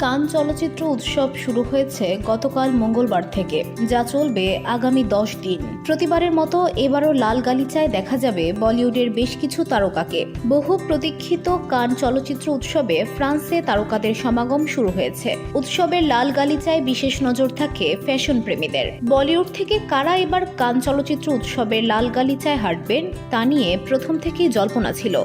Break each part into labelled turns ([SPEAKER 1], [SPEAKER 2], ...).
[SPEAKER 1] কান চলচ্চিত্র উৎসব শুরু হয়েছে গতকাল মঙ্গলবার থেকে, যা চলবে আগামী 10 দিন। প্রতিবারের মতো এবারও লাল গালিচায় দেখা যাবে বলিউডের বেশ কিছু তারকাকে। বহু প্রতীক্ষিত কান চলচ্চিত্র উৎসবে ফ্রান্সে তারকাদের সমাগম শুরু হয়েছে। উৎসবের লাল গালিচায় বিশেষ নজর থাকে ফ্যাশন প্রেমীদের। বলিউড থেকে কারা এবার কান চলচ্চিত্র উৎসবের লাল গালিচায় হাঁটবেন তা নিয়ে প্রথম থেকেই জল্পনা ছিল।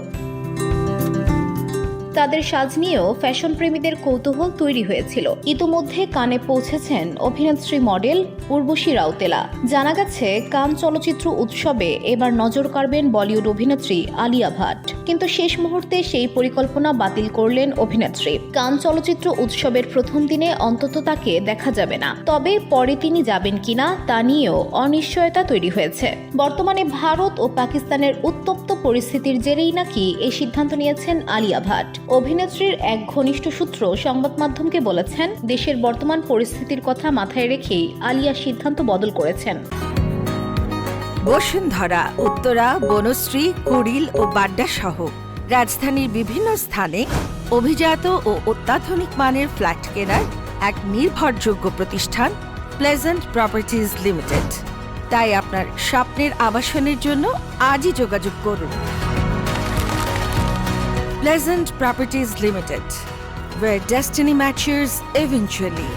[SPEAKER 1] তাদের সাজ নিয়েও ফ্যাশন প্রেমীদের কৌতূহল তৈরি হয়েছিল। ইতোমধ্যে কানে পৌঁছেছেন অভিনেত্রী মডেল উর্বশী রাউতেলা। জানা গেছে কান চলচ্চিত্র উৎসবে এবার নজর কাড়বেন বলিউড অভিনেত্রী আলিয়া ভাট, কিন্তু শেষ মুহূর্তে সেই পরিকল্পনা বাতিল করলেন অভিনেত্রী। কান চলচ্চিত্র উৎসবের প্রথম দিনে অন্তত তাকে দেখা যাবে না, তবে পরে তিনি যাবেন কিনা তা নিয়েও অনিশ্চয়তা তৈরি হয়েছে। বর্তমানে ভারত ও পাকিস্তানের উত্তপ্ত পরিস্থিতির জেরেই নাকি এই সিদ্ধান্ত নিয়েছেন আলিয়া ভাট। অভিনেত্রীর এক ঘনিষ্ঠ সূত্র সংবাদ মাধ্যমকে বলেছেন, দেশের বর্তমান পরিস্থিতির কথা মাথায় রেখেই আলিয়া সিদ্ধান্ত বদল করেছেন।
[SPEAKER 2] বসুন্ধরা, উত্তরা, বনশ্রী, কুড়িল ও বাড্ডা সহ রাজধানীর বিভিন্ন স্থানে অভিজাত ও অত্যাধুনিক মানের ফ্ল্যাট কেনার এক নির্ভরযোগ্য প্রতিষ্ঠান প্লেজেন্ট প্রপার্টিজ লিমিটেড। তাই আপনার স্বপ্নের আবাসনের জন্য আজই যোগাযোগ করুন। Pleasant Properties Limited, where destiny matches eventually.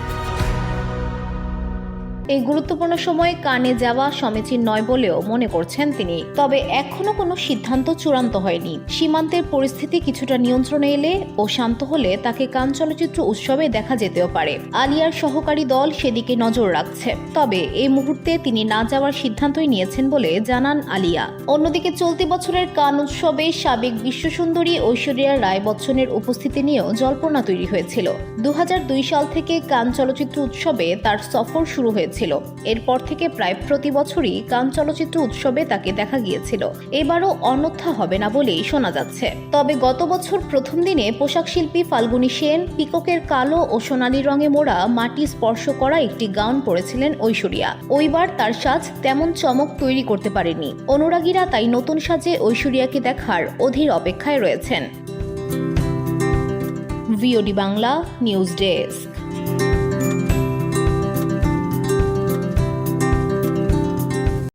[SPEAKER 1] এই গুরুত্বপূর্ণ সময়ে কানে যাওয়া সমীচীন নয় বলেও মনে করছেন তিনি। তবে এখনো কোনো সিদ্ধান্ত চূড়ান্ত হয়নি। সীমান্তের পরিস্থিতি কিছুটা নিয়ন্ত্রণে এলে ও শান্ত হলে তাকে কান চলচ্চিত্র উৎসবে দেখা যেতেও পারে। আলিয়ার সহকারী দল সেদিকে নজর রাখছে, তবে এই মুহূর্তে তিনি না যাওয়ার সিদ্ধান্তই নিয়েছেন বলে জানান আলিয়া। অন্যদিকে চলতি বছরের কান উৎসবে সাবেক বিশ্বসুন্দরী ঐশ্বরিয়া রায় বচ্চনের উপস্থিতি নিয়েও জল্পনা তৈরি হয়েছিল। 2002 সাল থেকে কান চলচ্চিত্র উৎসবে তার সফর শুরু হয়েছিল। এরপর থেকে প্রায় প্রতি বছরই কান চলচ্চিত্র উৎসবে তাকে দেখা গিয়েছিল। এবারও অন্যথা হবে না বলেই শোনা যাচ্ছে। তবে গত বছর প্রথম দিনে পোশাক শিল্পী ফাল্গুনী সেন পিককের কালো ও সোনালী রঙে মোড়া মাটি স্পর্শ করা একটি গাউন পরেছিলেন ঐশ্বরিয়া। ওইবার তার সাজ তেমন চমক তৈরি করতে পারেনি। অনুরাগীরা তাই নতুন সাজে ঐশ্বরিয়াকে দেখার অধীর অপেক্ষায় রয়েছেন। VOD Bangla news desk.